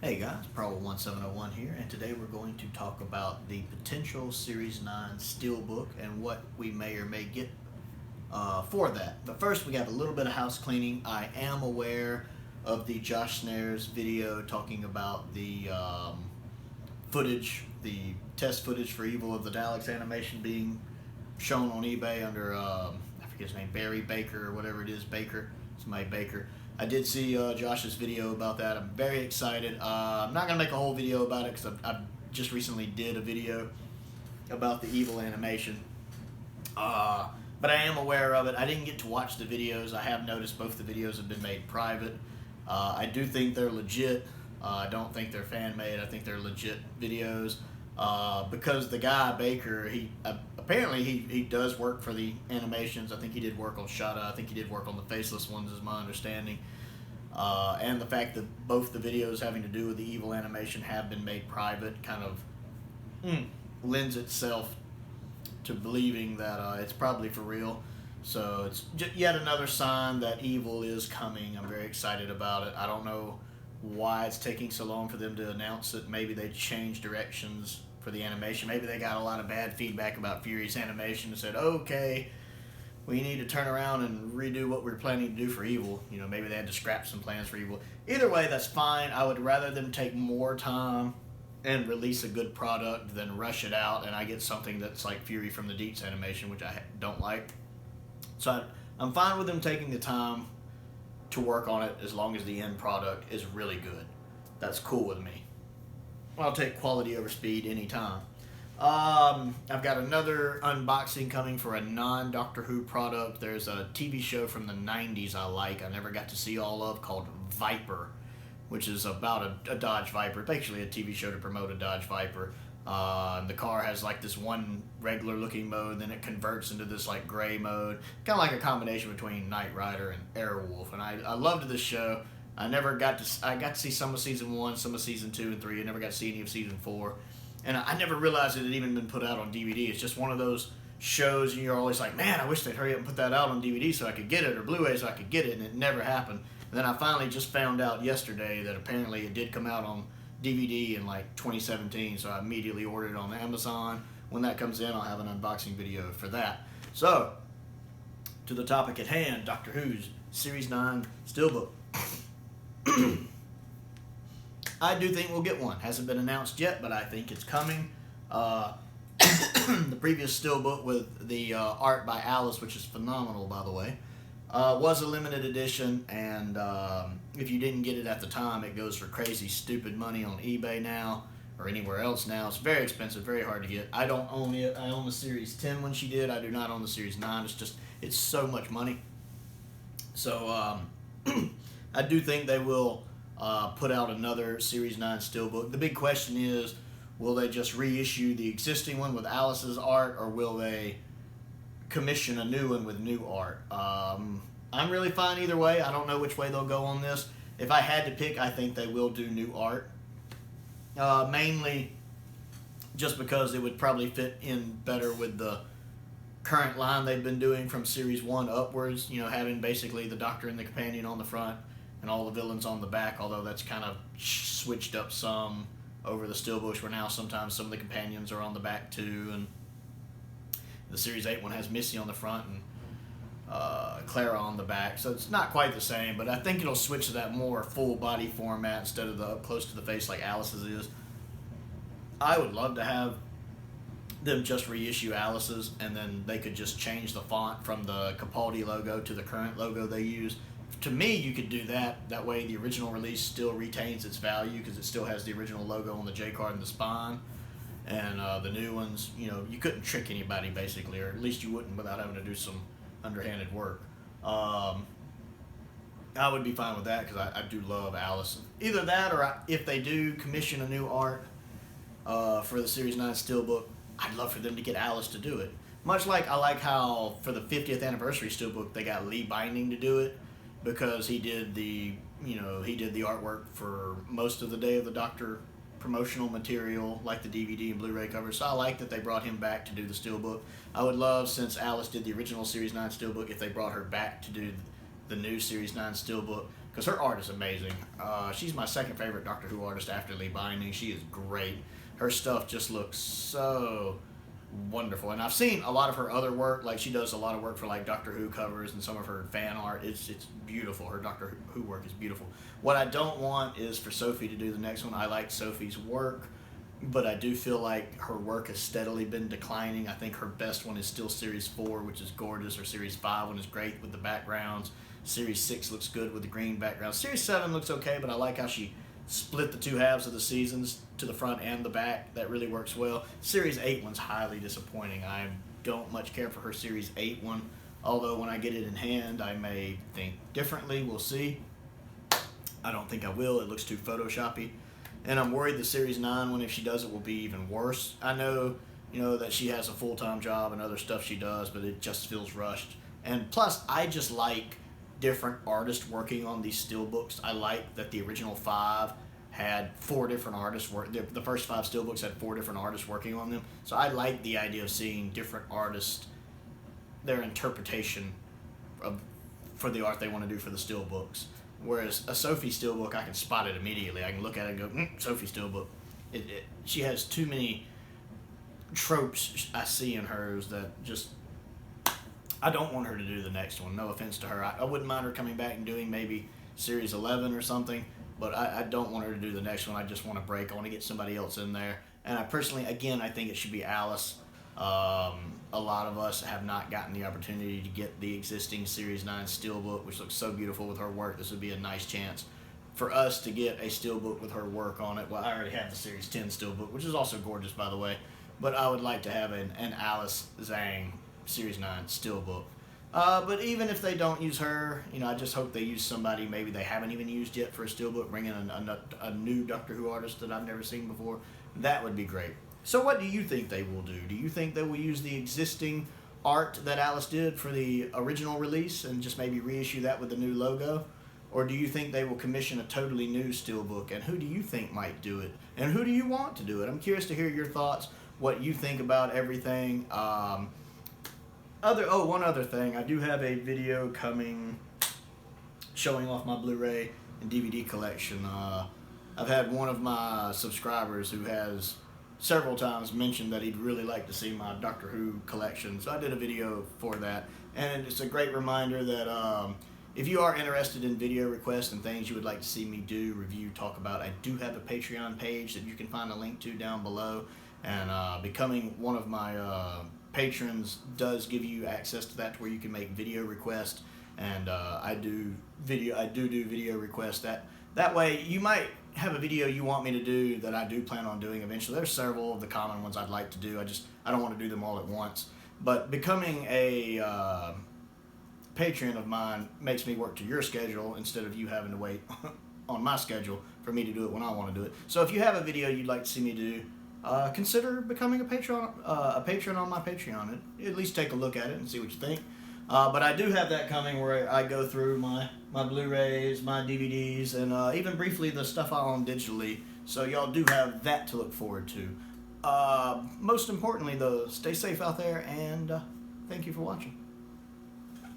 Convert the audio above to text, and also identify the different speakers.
Speaker 1: Hey guys, Pro1701 here, and today we're going to talk about the potential Series 9 Steelbook and what we may or may get for that. But first, we got a little bit of house cleaning. I am aware of the Josh Snares video talking about the footage, the test footage for Evil of the Daleks animation being shown on eBay under, I forget his name, Barry Baker or whatever it is, Baker, somebody Baker. I did see Josh's video about that. I'm very excited. I'm not going to make a whole video about it because I just recently did a video about the Evil animation. But I am aware of it. I didn't get to watch the videos. I have noticed both the videos have been made private. I do think they're legit. I don't think they're fan-made. I think they're legit videos. Because the guy, Baker, he apparently he does work for the animations. I think he did work on Shada. I think he did work on the faceless ones, is my understanding. And the fact that both the videos having to do with the Evil animation have been made private kind of lends itself to believing that it's probably for real. So it's yet another sign that Evil is coming. I'm very excited about it. I don't know why it's taking so long for them to announce it. Maybe they changed directions for the animation. Maybe they got a lot of bad feedback about Fury's animation and said, okay, we need to turn around and redo what we're planning to do for Evil. You know, maybe they had to scrap some plans for Evil. Either way, that's fine. I would rather them take more time and release a good product than rush it out and I get something that's like Fury from the Deets animation, which I don't like. So I'm fine with them taking the time to work on it as long as the end product is really good. That's cool with me. I'll take quality over speed anytime. I've got another unboxing coming for a non-Doctor Who product. There's a TV show from the 90s I like. I never got to see all of, called Viper, which is about a Dodge Viper. Basically a TV show to promote a Dodge Viper. The car has like this one regular looking mode, then it converts into this like gray mode. Kind of like a combination between Knight Rider and Airwolf. And I loved this show. I got to see some of season 1, some of season 2 and 3. I never got to see any of season 4. And I never realized it had even been put out on DVD. It's just one of those shows and you're always like, man, I wish they'd hurry up and put that out on DVD so I could get it, or Blu-ray so I could get it, and it never happened. And then I finally just found out yesterday that apparently it did come out on DVD in like 2017, so I immediately ordered it on Amazon. When that comes in, I'll have an unboxing video for that. So, to the topic at hand, Doctor Who's Series 9 Steelbook. I do think we'll get one. Hasn't been announced yet, but I think it's coming. The previous Steelbook with the art by Alice, which is phenomenal, by the way, was a limited edition, and if you didn't get it at the time, it goes for crazy, stupid money on eBay now, or anywhere else now. It's very expensive, very hard to get. I don't own it. I own the Series 10 when she did. I do not own the Series 9. It's so much money. So, I do think they will put out another Series 9 Steelbook. The big question is, will they just reissue the existing one with Alice's art, or will they commission a new one with new art? I'm really fine either way. I don't know which way they'll go on this. If I had to pick, I think they will do new art. Mainly just because it would probably fit in better with the current line they've been doing from Series 1 upwards, you know, having basically the Doctor and the Companion on the front and all the villains on the back, although that's kind of switched up some over the Steelbooks, where now sometimes some of the Companions are on the back too, and the Series 8 one has Missy on the front and Clara on the back, so it's not quite the same, but I think it'll switch to that more full body format instead of the up close to the face like Alice's is. I would love to have them just reissue Alice's, and then they could just change the font from the Capaldi logo to the current logo they use. To me, you could do that. That way the original release still retains its value because it still has the original logo on the J card and the spine. And the new ones, you know, you couldn't trick anybody basically, or at least you wouldn't without having to do some underhanded work. I would be fine with that because I do love Alice. Either that, or if they do commission a new art for the Series 9 Steelbook, I'd love for them to get Alice to do it. Much like I like how for the 50th anniversary Steelbook they got Lee Binding to do it, because he did the artwork for most of the Day of the Doctor promotional material, like the DVD and Blu-ray covers. So I like that they brought him back to do the Steelbook. I would love, since Alice did the original Series 9 Steelbook, if they brought her back to do the new Series 9 Steelbook, because her art is amazing. She's my second favorite Doctor Who artist after Lee Binding. She is great. Her stuff just looks so wonderful, and I've seen a lot of her other work. Like, she does a lot of work for like Doctor Who covers and some of her fan art. It's beautiful. Her Doctor Who work is beautiful. What I don't want is for Sophie to do the next one. I like Sophie's work, but I do feel like her work has steadily been declining. I think her best one is still Series 4, which is gorgeous, or Series 5 one is great with the backgrounds. Series 6 looks good with the green background. Series 7 looks okay, but I like how she split the two halves of the seasons to the front and the back. That really works well. Series 8 one's highly disappointing. I don't much care for her Series 8 one, although when I get it in hand, I may think differently. We'll see. I don't think I will. It looks too Photoshoppy. And I'm worried the Series 9 one, if she does it, will be even worse. I know, that she has a full-time job and other stuff she does, but it just feels rushed. And plus, I just like different artists working on these steelbooks. I like that the original 5 had 4 different artists work. The first 5 steelbooks had 4 different artists working on them. So I like the idea of seeing different artists, their interpretation for the art they want to do for the steelbooks. Whereas a Sophie steelbook, I can spot it immediately. I can look at it and go, Sophie steelbook. She has too many tropes I see in hers that just, I don't want her to do the next one. No offense to her. I wouldn't mind her coming back and doing maybe Series 11 or something, but I don't want her to do the next one. I just want to break. I want to get somebody else in there. And I personally, again, I think it should be Alice. A lot of us have not gotten the opportunity to get the existing Series 9 steelbook, which looks so beautiful with her work. This would be a nice chance for us to get a steelbook with her work on it. Well, I already have the Series 10 steelbook, which is also gorgeous, by the way. But I would like to have an Alice Zhang Series 9 steelbook. But even if they don't use her, I just hope they use somebody maybe they haven't even used yet for a steelbook, bring in a new Doctor Who artist that I've never seen before. That would be great. So what do you think they will do? Do you think they will use the existing art that Alice did for the original release and just maybe reissue that with the new logo? Or do you think they will commission a totally new steelbook? And who do you think might do it? And who do you want to do it? I'm curious to hear your thoughts, what you think about everything. One other thing. I do have a video coming showing off my Blu-ray and DVD collection. I've had one of my subscribers who has several times mentioned that he'd really like to see my Doctor Who collection, so I did a video for that. And it's a great reminder that if you are interested in video requests and things you would like to see me do, review, talk about, I do have a Patreon page that you can find a link to down below. And becoming one of my patrons does give you access to that, to where you can make video requests. And I do video requests. That way you might have a video you want me to do that I do plan on doing eventually. There's several of the common ones I'd like to do. I don't want to do them all at once. But becoming a Patreon of mine makes me work to your schedule instead of you having to wait on my schedule for me to do it when I want to do it. So if you have a video you'd like to see me do, consider becoming a patron on my Patreon. At least take a look at it and see what you think. But I do have that coming where I go through my Blu-rays, my DVDs, and even briefly the stuff I own digitally. So y'all do have that to look forward to. Most importantly, though, stay safe out there, and thank you for watching.